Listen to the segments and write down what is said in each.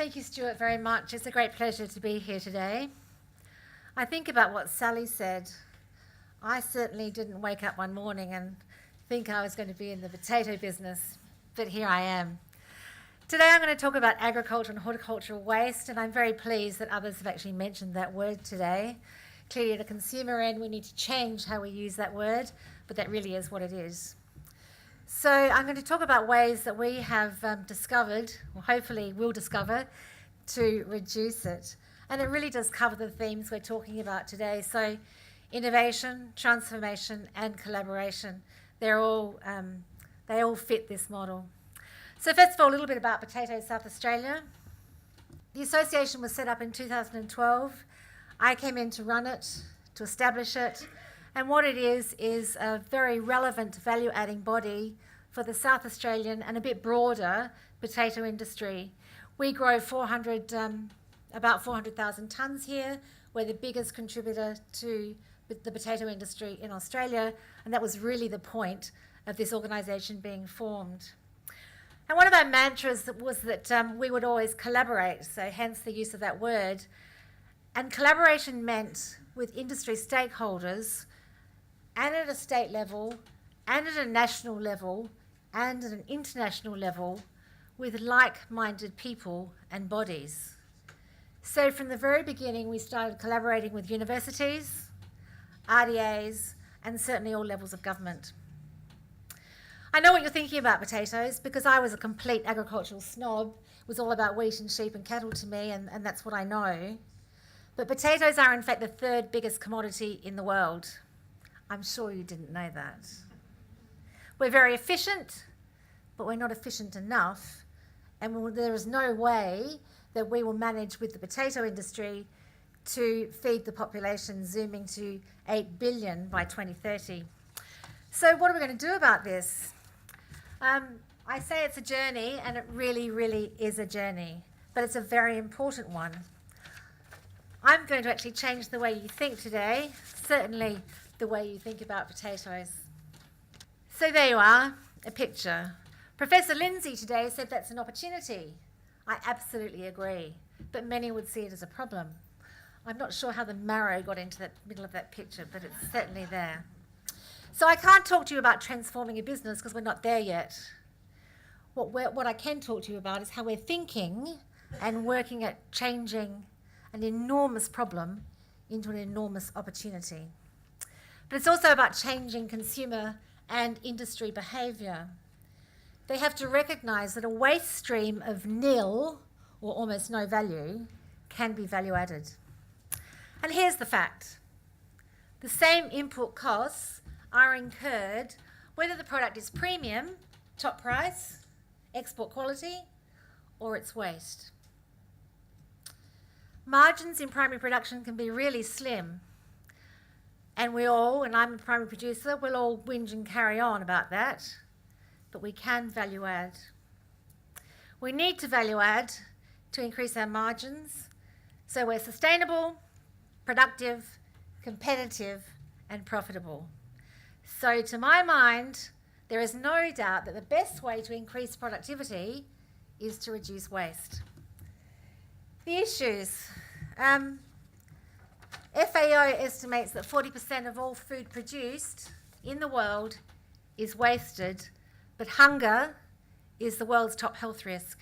Thank you, Stuart, very much. It's a great pleasure to be here today. I think about what Sally said. I certainly didn't wake up one morning and think I was going to be in the potato business, but here I am. Today I'm going to talk about agriculture and horticultural waste, and I'm very pleased that others have actually mentioned that word today. Clearly at a consumer end we need to change how we use that word, but that really is what it is. So I'm going to talk about ways that we have discovered, or hopefully will discover, to reduce it. And it really does cover the themes we're talking about today. So innovation, transformation, and collaboration, they all fit this model. So first of all, a little bit about Potatoes South Australia. The association was set up in 2012. I came in to run it, to establish it, and what it is a very relevant value-adding body for the South Australian and a bit broader potato industry. We grow about 400,000 tonnes here. We're the biggest contributor to the potato industry in Australia, and that was really the point of this organisation being formed. And one of our mantras was that we would always collaborate, so hence the use of that word. And collaboration meant with industry stakeholders, and at a state level, and at a national level, and at an international level, with like-minded people and bodies. So from the very beginning, we started collaborating with universities, RDAs, and certainly all levels of government. I know what you're thinking about potatoes, because I was a complete agricultural snob. It was all about wheat and sheep and cattle to me, and that's what I know. But potatoes are in fact the third biggest commodity in the world. I'm sure you didn't know that. We're very efficient, but we're not efficient enough, and there is no way that we will manage with the potato industry to feed the population zooming to 8 billion by 2030. So what are we going to do about this? I say it's a journey, and it really, really is a journey, but it's a very important one. I'm going to actually change the way you think today, certainly the way you think about potatoes. So there you are, a picture. Professor Lindsay today said that's an opportunity. I absolutely agree, but many would see it as a problem. I'm not sure how the marrow got into the middle of that picture, but it's certainly there. So I can't talk to you about transforming a business because we're not there yet. What I can talk to you about is how we're thinking and working at changing an enormous problem into an enormous opportunity. But it's also about changing consumer and industry behaviour. They have to recognise that a waste stream of nil or almost no value can be value added. And here's the fact. The same input costs are incurred whether the product is premium, top price, export quality, or it's waste. Margins in primary production can be really slim, and and I'm a primary producer, we'll all whinge and carry on about that, but we can value add. We need to value add to increase our margins so we're sustainable, productive, competitive, and profitable. So to my mind, there is no doubt that the best way to increase productivity is to reduce waste. The issues. FAO estimates that 40% of all food produced in the world is wasted, but hunger is the world's top health risk.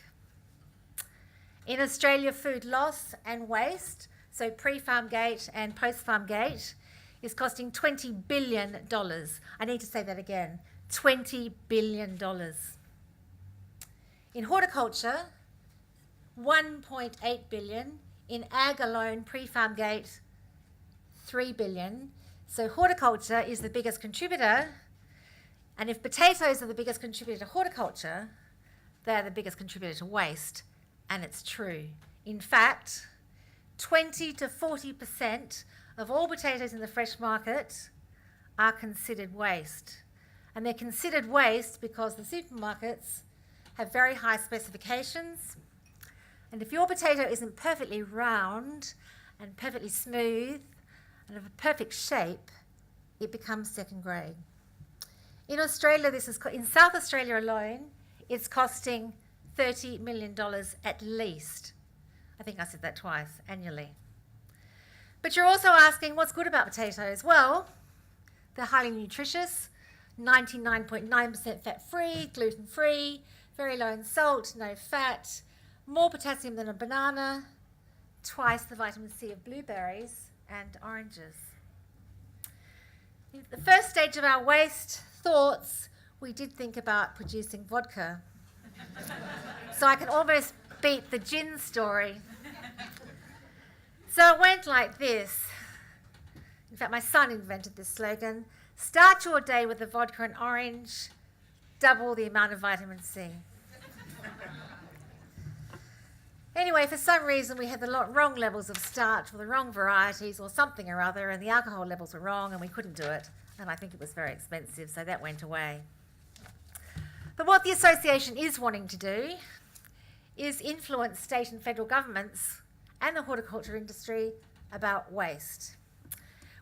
In Australia, food loss and waste, so pre-farm gate and post-farm gate, is costing $20 billion. I need to say that again, $20 billion. In horticulture, 1.8 billion. In ag alone, pre-farm gate, 3 billion. So horticulture is the biggest contributor, and if potatoes are the biggest contributor to horticulture, they're the biggest contributor to waste, and it's true. In fact, 20 to 40% of all potatoes in the fresh market are considered waste. And they're considered waste because the supermarkets have very high specifications, and if your potato isn't perfectly round and perfectly smooth and of a perfect shape, it becomes second grade. In Australia, in South Australia alone, it's costing $30 million at least I think I said that twice, annually. But you're also asking, what's good about potatoes? Well, they're highly nutritious, 99.9% fat-free, gluten-free, very low in salt, no fat, more potassium than a banana, twice the vitamin C of blueberries and oranges. In the first stage of our waste thoughts, we did think about producing vodka. So I can almost beat the gin story. So it went like this. In fact, my son invented this slogan: start your day with a vodka and orange, double the amount of vitamin C. Anyway, for some reason we had the wrong levels of starch or the wrong varieties or something or other, and the alcohol levels were wrong and we couldn't do it. And I think it was very expensive, so that went away. But what the association is wanting to do is influence state and federal governments and the horticulture industry about waste.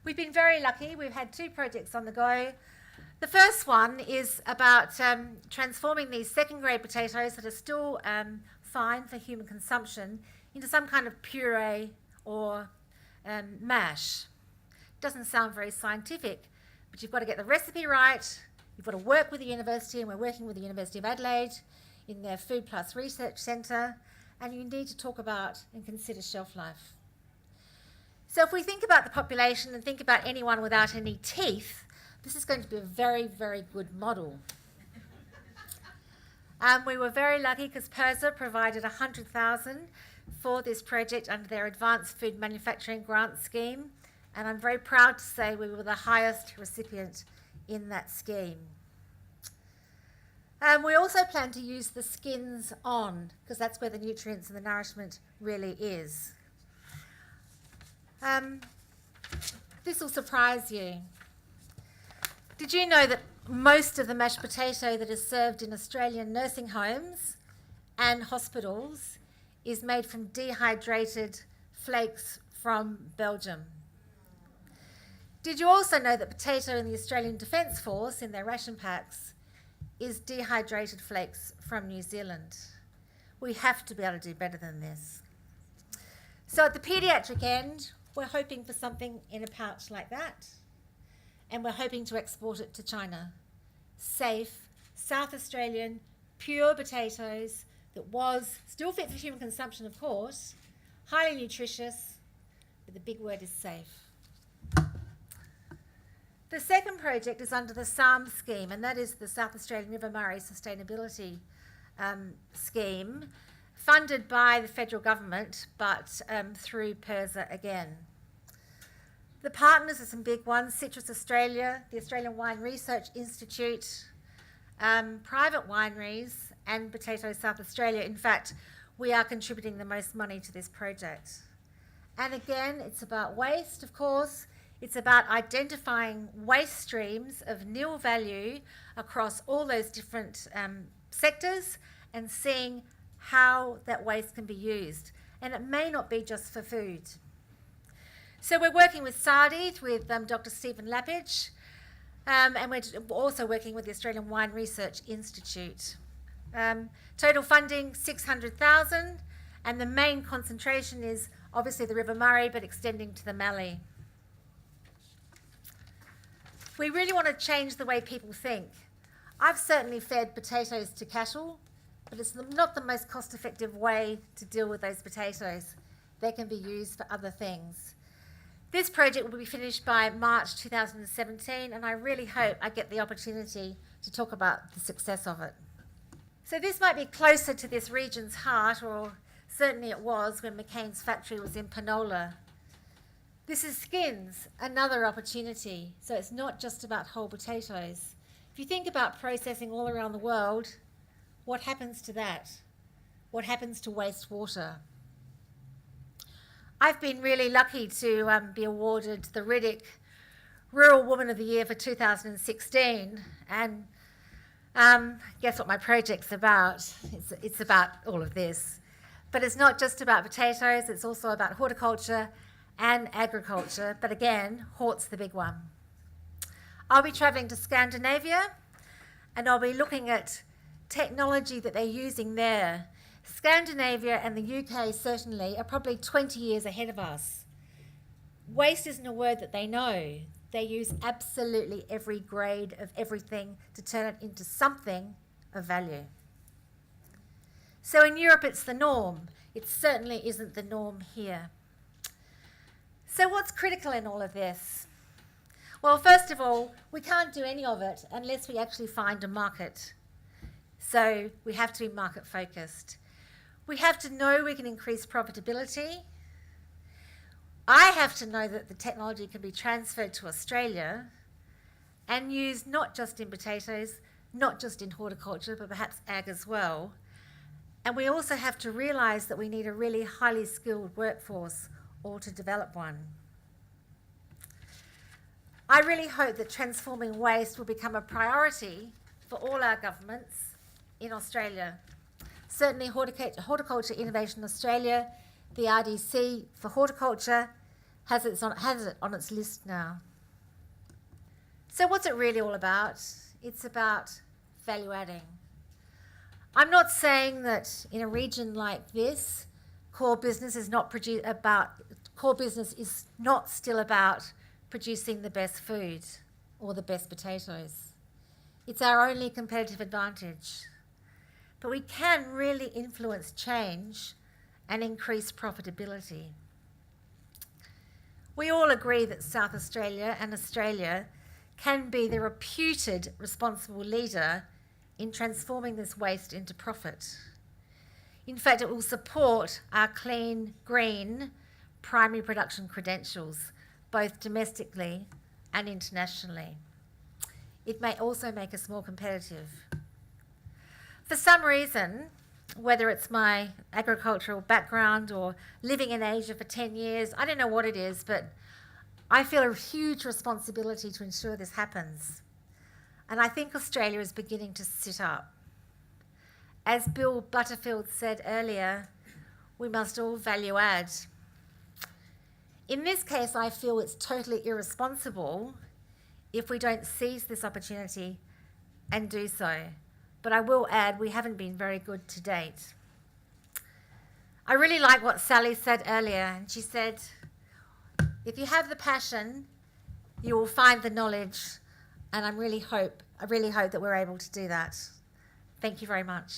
We've been very lucky. We've had 2 projects on the go. The first one is about transforming these second-grade potatoes that are still fine for human consumption into some kind of puree or mash. Doesn't sound very scientific, but you've got to get the recipe right. You've got to work with the university, and we're working with the University of Adelaide in their Food Plus Research Centre, and you need to talk about and consider shelf life. So if we think about the population and think about anyone without any teeth, this is going to be a very, very good model. We were very lucky because PIRSA provided $100,000 for this project under their Advanced Food Manufacturing Grant Scheme, and I'm very proud to say we were the highest recipient in that scheme. We also plan to use the skins on, because that's where the nutrients and the nourishment really is. This will surprise you. Did you know that most of the mashed potato that is served in Australian nursing homes and hospitals is made from dehydrated flakes from Belgium? Did you also know that potato in the Australian Defence Force, in their ration packs, is dehydrated flakes from New Zealand? We have to be able to do better than this. So at the paediatric end, we're hoping for something in a pouch like that, and we're hoping to export it to China. Safe, South Australian, pure potatoes that was still fit for human consumption, of course, highly nutritious, but the big word is safe. The second project is under the SARM scheme, and that is the South Australian River Murray Sustainability Scheme, funded by the federal government, but through PIRSA again. The partners are some big ones: Citrus Australia, the Australian Wine Research Institute, private wineries, and Potato South Australia. In fact, we are contributing the most money to this project. And again, it's about waste, of course. It's about identifying waste streams of nil value across all those different sectors and seeing how that waste can be used. And it may not be just for food. So we're working with SARDI, with Dr. Stephen Lappage, and we're also working with the Australian Wine Research Institute. Total funding, $600,000, and the main concentration is obviously the River Murray, but extending to the Mallee. We really want to change the way people think. I've certainly fed potatoes to cattle, but it's not the most cost-effective way to deal with those potatoes. They can be used for other things. This project will be finished by March 2017, and I really hope I get the opportunity to talk about the success of it. So this might be closer to this region's heart, or certainly it was when McCain's factory was in Penola. This is skins, another opportunity. So it's not just about whole potatoes. If you think about processing all around the world, what happens to that? What happens to wastewater? I've been really lucky to be awarded the Riddick Rural Woman of the Year for 2016, and guess what my project's about? It's about all of this. But it's not just about potatoes, it's also about horticulture and agriculture, but again, hort's the big one. I'll be travelling to Scandinavia, and I'll be looking at technology that they're using there Scandinavia and the UK certainly are probably 20 years ahead of us. Waste isn't a word that they know. They use absolutely every grade of everything to turn it into something of value. So in Europe it's the norm. It certainly isn't the norm here. So what's critical in all of this? Well, first of all, we can't do any of it unless we actually find a market. So we have to be market focused. We have to know we can increase profitability. I have to know that the technology can be transferred to Australia and used not just in potatoes, not just in horticulture, but perhaps ag as well. And we also have to realise that we need a really highly skilled workforce or to develop one. I really hope that transforming waste will become a priority for all our governments in Australia. Certainly Horticulture Innovation Australia, the RDC for horticulture, has it on its list now. So what's it really all about? It's about value adding. I'm not saying that in a region like this, core business is not still about producing the best food or the best potatoes. It's our only competitive advantage. But we can really influence change and increase profitability. We all agree that South Australia and Australia can be the reputed responsible leader in transforming this waste into profit. In fact, it will support our clean, green, primary production credentials, both domestically and internationally. It may also make us more competitive. For some reason, whether it's my agricultural background or living in Asia for 10 years, I don't know what it is, but I feel a huge responsibility to ensure this happens. And I think Australia is beginning to sit up. As Bill Butterfield said earlier, we must all value add. In this case, I feel it's totally irresponsible if we don't seize this opportunity and do so. But I will add, we haven't been very good to date. I really like what Sally said earlier, and she said, if you have the passion, you will find the knowledge, and I really hope that we're able to do that. Thank you very much.